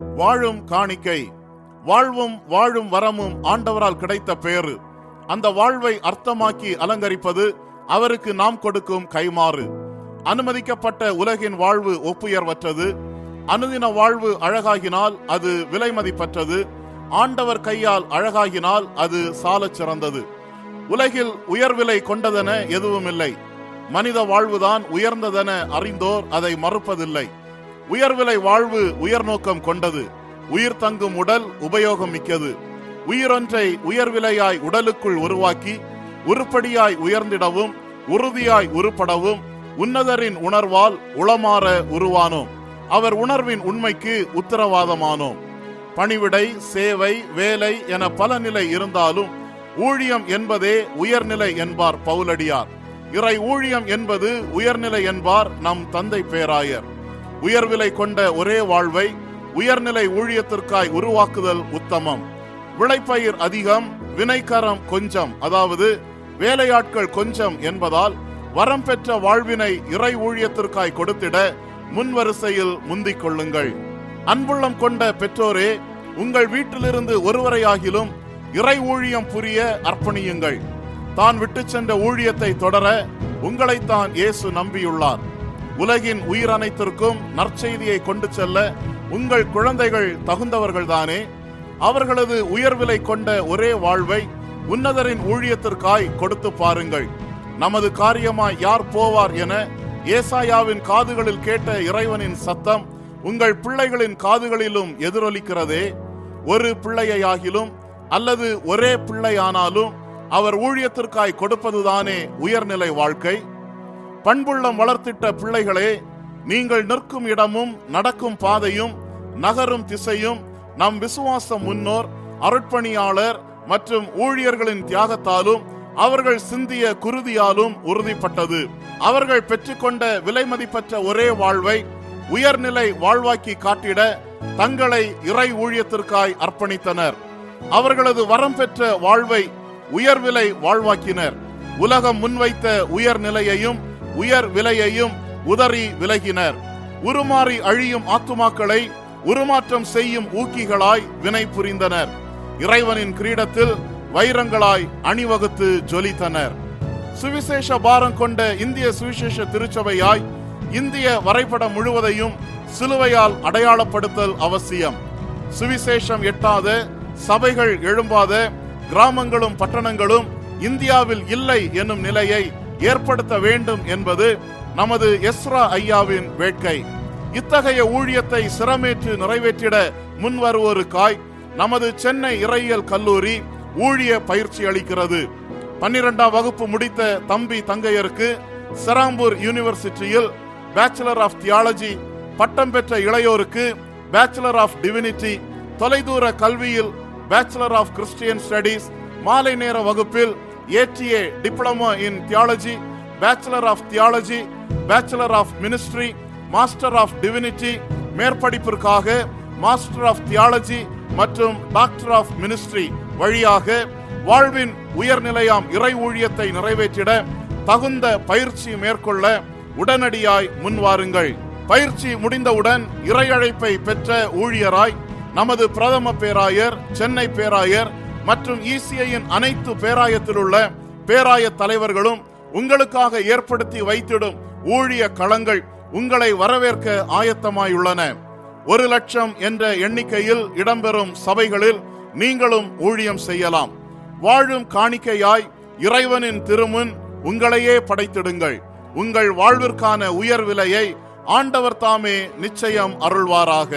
வாழும் காணிக்கை. வாழ்வும் வாழும் வரமும் ஆண்டவரால் கிடைத்த பேறு. அந்த வாழ்வை அர்த்தமாக்கி அலங்கரிப்பது அவருக்கு நாம் கொடுக்கும் கைமாறு. அனுமதிக்கப்பட்ட உலகின் வாழ்வு ஒப்புயர்வற்றது. அனுதின வாழ்வு அழகாகினால் அது விலை மதிப்பற்றது. ஆண்டவர் கையால் அழகாகினால் அது சாலச் சிறந்தது. உலகில் உயர்விலை கொண்டதென எதுவும் இல்லை. மனித வாழ்வுதான் உயர்ந்ததென அறிந்தோர் அதை மறுப்பதில்லை. உயர்விலை வாழ்வு உயர் நோக்கம் கொண்டது. உயிர் தங்கும் உடல் உபயோகம் மிக்கது. உயிரொன்றை உயர்விலையாய் உடலுக்குள் உருவாக்கி உருப்படியாய் உயர்ந்திடவும் உறுதியாய் உருப்படவும் உன்னதரின் உணர்வால் உளமாற உருவானோம். அவர் உணர்வின் உண்மைக்கு உத்தரவாதமானோம். பணிவிடை, சேவை, வேலை என பல நிலை இருந்தாலும் ஊழியம் என்பதே உயர்நிலை என்பார் பவுலடியார். இறை ஊழியம் என்பது உயர்நிலை என்பார் நம் தந்தை பேராயர். உயர்விலை கொண்ட ஒரே வாழ்வை உயர்நிலை ஊழியத்திற்காய் உருவாக்குதல் உத்தமம். விளைப்பயிர் அதிகம், வினைக்கரம் கொஞ்சம், அதாவது வேலையாட்கள் கொஞ்சம் என்பதால் வரம் பெற்ற வாழ்வினை இறை ஊழியத்திற்காய் கொடுத்திட முன்வரிசையில் முந்திக் கொள்ளுங்கள். அன்புள்ளம் கொண்ட பெற்றோரே, உங்கள் வீட்டிலிருந்து ஒருவரையாகிலும் இறை ஊழியம் புரிய அர்ப்பணியுங்கள். தான் விட்டு சென்ற ஊழியத்தை தொடர உங்களைத்தான் இயேசு நம்பியுள்ளார். உலகின் உயிர் அனைத்திற்கும் நற்செய்தியை கொண்டு செல்ல உங்கள் குழந்தைகள் தகுந்தவர்கள்தானே. அவர்களது உயர்விலை கொண்ட ஒரே வாழ்வை உன்னதரின் ஊழியத்திற்காய் கொடுத்து பாருங்கள். நமது காரியமாய் யார் போவார் என ஏசாயாவின் காதுகளில் கேட்ட இறைவனின் சத்தம் உங்கள் பிள்ளைகளின் காதுகளிலும் எதிரொலிக்கிறதே. ஒரு பிள்ளையாகிலும் அல்லது ஒரே பிள்ளையானாலும் அவர் ஊழியத்திற்காய் கொடுப்பதுதானே உயர்நிலை வாழ்க்கை. பண்புள்ளம் வளர்த்திட்ட பிள்ளைகளே, நீங்கள் நிற்கும் இடமும் நடக்கும் பாதையும் நகரும் திசையும் நம் விசுவாச முன்னோர், அருட்பணியாளர் மற்றும் ஊழியர்களின் தியாகத்தாலும் அவர்கள் சிந்திய குருதியாலும் உறுதிப்பட்டது. அவர்கள் பெற்றுக்கொண்ட விலை மதிப்பற்ற ஒரே வாழ்வை உயர்நிலை வாழ்வாக்கி காட்டிட தங்களை இறை ஊழியத்திற்காய் அர்ப்பணித்தனர். அவர்களது வரம் பெற்ற வாழ்வை உயர்விலை வாழ்வாக்கினர். உலகம் முன்வைத்த உயர்நிலையையும் உயர் விலையையும் உதறி விலகினர். உருமாறி அழியும் ஆத்துமாக்களை உருமாற்றம் செய்யும் ஊக்கிகளாய் வினை புரிந்தனர். இறைவனின் கிரீடத்தில் வைரங்களாய் அணிவகுத்து ஜொலித்தனர். சுவிசேஷ பாரம் கொண்ட இந்திய சுவிசேஷ திருச்சபையாய் இந்திய வரைபடம் முழுவதையும் சிலுவையால் அடையாளப்படுத்தல் அவசியம். சுவிசேஷம் எட்டாத, சபைகள் எழும்பாத கிராமங்களும் பட்டணங்களும் இந்தியாவில் இல்லை என்னும் நிலையை ஏற்படுத்த வேண்டும் என்பது நமது எஸ்ரா ஐயாவின் வேட்கை. இத்தகைய ஊழியத்தை சிரமேற்று நிறைவேற்றிட முன்வருவோருக்காய் நமது சென்னை இறையியல் கல்லூரி ஊழிய பயிற்சி அளிக்கிறது. 12ஆம் வகுப்பு முடித்த தம்பி தங்கையருக்கு செராம்பூர் யூனிவர்சிட்டியில் பேச்சுலர் ஆஃப் தியாலஜி, பட்டம் பெற்ற இளையோருக்கு பேச்சுலர் ஆஃப் டிவினிட்டி, தொலைதூர கல்வியில் பேச்சுலர் ஆஃப் கிறிஸ்டியன் ஸ்டடீஸ், மாலை நேர வகுப்பில் ATA diploma in theology, bachelor of theology, bachelor of ministry, master of divinity, மேற்படிப்பிற்காக மாஸ்டர் ஆஃப் தியாலஜி மற்றும் டாக்டர் ஆஃப் மினிஸ்ட்ரி வழியாக வாழ்வின் உயர்நிலையாம் இறை ஊழியத்தை நிறைவேற்றிட தகுந்த பயிற்சி மேற்கொள்ள உடனடியாய் முன்வாருங்கள். பயிற்சி முடிந்தவுடன் இறை அழைப்பை பெற்ற ஊழியராய் நமது பிரதம பேராயர், சென்னை பேராயர் மற்றும் இசிஐயின் அனைத்து பேராயத்தில் உள்ள பேராய தலைவர்களும் உங்களுக்காக ஏற்படுத்தி வைத்திடும் ஊழிய களங்கள் உங்களை வரவேற்க ஆயத்தமாயுள்ளன. 1,00,000 என்ற எண்ணிக்கையில் இடம்பெறும் சபைகளில் நீங்களும் ஊழியம் செய்யலாம். வாழும் காணிக்கையாய் இறைவனின் திருமுன் உங்களையே படைத்திடுங்கள். உங்கள் வாழ்விற்கான உயர் விலையை ஆண்டவர் தாமே நிச்சயம் அருள்வாராக.